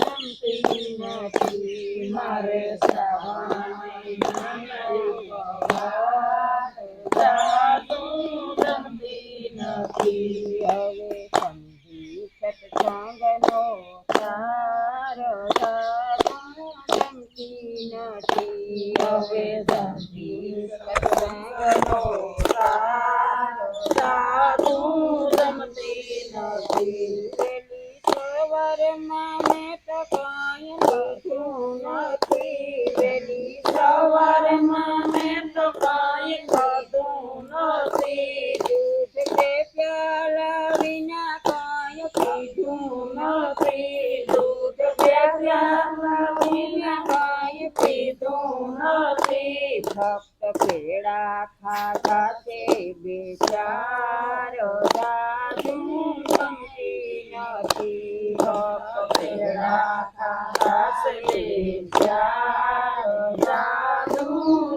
જમતી નથી મારે શ્રાવણ જમતી નથી હવે સમજી સત્સંગનો સાર જમતી નથી હવે સમજી સત્સંગનો સાધુ જમતી નથી પેલી સવારમાં મેં તો કાંઈ લીધું નથી પેલી સવારમાં મેં તો કાંઈ ખાધું નથી દૂધ કે પ્યાલા વિના કાંઈ પીધું નથી દૂધ કે પ્યાલા વિના કાંઈ પીધું નથી ફક્ત પેડા ખાધા તે બેચાર સાધુ જમતી નથી ફક્ત પેડા ખાધા તે બેચાર સાધુ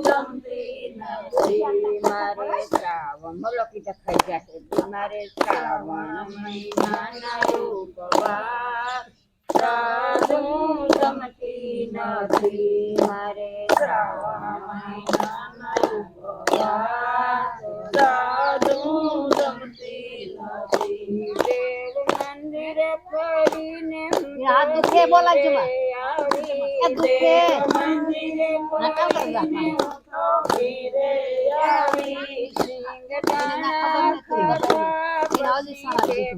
જમતી નથી મારે શ્રાવણ બોલો કીધા ખાઈ ગયા મારે શ્રાવણ મહિનાના ઉપવાસ સાધુ જમતી નથી મારે શ્રાવણ મહિનાના ઉપવાસ સાધુ જમતી નથી દેવ મંદિર ફરીને આ દુખે બોલાજો આવી દેવ મંદિરે ફરીને ફીરે આવી સિંગદાણા ખાધા પછી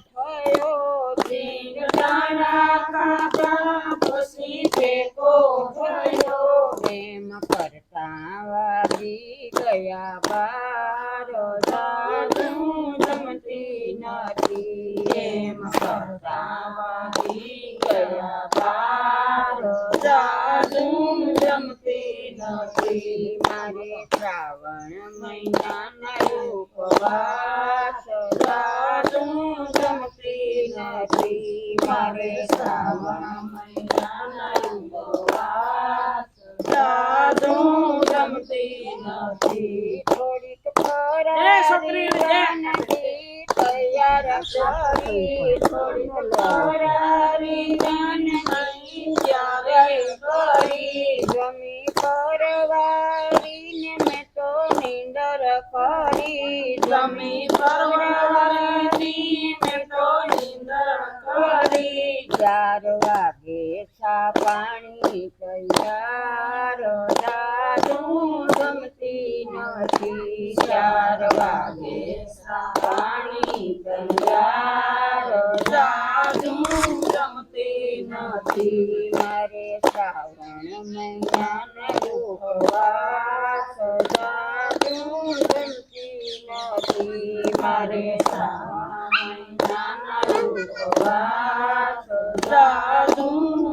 થયો સિંગદાણા ખાધા પછી ભેગો થયો એમ કરતા વાગી ગયા બાર સાધુ જમતી નથી એમ કરતા વાગી ગયા બાર સાધુ જમતી નથી મારે શ્રાવણ મહિનાના ઉપવાસ સાધુ જમતી નથી મારે શ્રાવણ મહિનાના ઉપવાસ સાધુ જમતી નથી થોડીક ફરારી જાનકી તૈયાર કરી થોડીક ફરારી જાનકી ત્યારે કરી જમી પરવારીને મેં તો નીંદર કરી જમી પરવારીની મેં તો નીંદર કરી 4 વાગે ચા પાણી તૈયાર સાધુ જમતી નથી 4 વાગે ચા પાણી તૈયાર સાધુ જમતી નથી મારે શ્રાવણ મહિનાના ઉપવાસ સાધુ જમતી નથી મારે શ્રાવણ મહિનાના ઉપવાસ સાધુ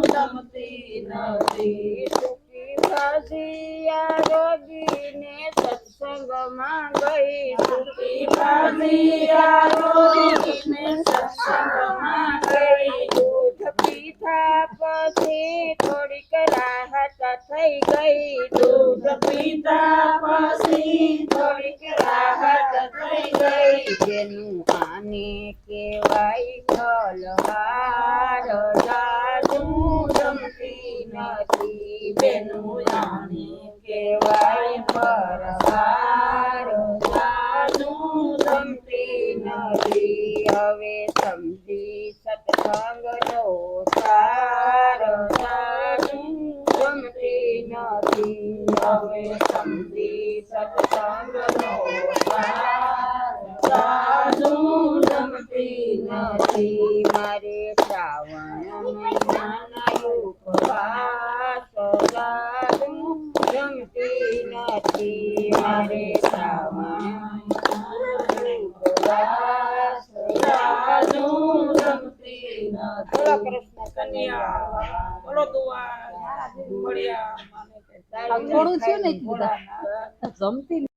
જમતી નથી સુખી ભાજીયા રોગીને સત્સંગમાં ગઈ સુખી ભાજીયા રોગીને સત્સંગમાં ગઈ દૂધ પીધા પછી થોડીક રાહત થઈ ગઈ દૂધ પીધા પછી થોડીક રાહત થઈ ગઈ જેનું આને કહેવાય ફલહાર સાધુ જમતી નથી બેનું આને કહેવાય ફલહાર સાધુ જમતી નથી હવે સમજી સત્સંગનો સાર સાધુ જમતી નથી હવે સમજી સત્સંગનો સાર સાધુ જમતી નથી મારે શ્રાવણ મહિનાના ઉપવાસ સાધુ જમતી નથી મારે શ્રાવણ ઉપવાસ સાધુ જમતી નથી બોલો કૃષ્ણ કન્યા બોલો દુઆ મળ્યા થોડું છે ને જમતી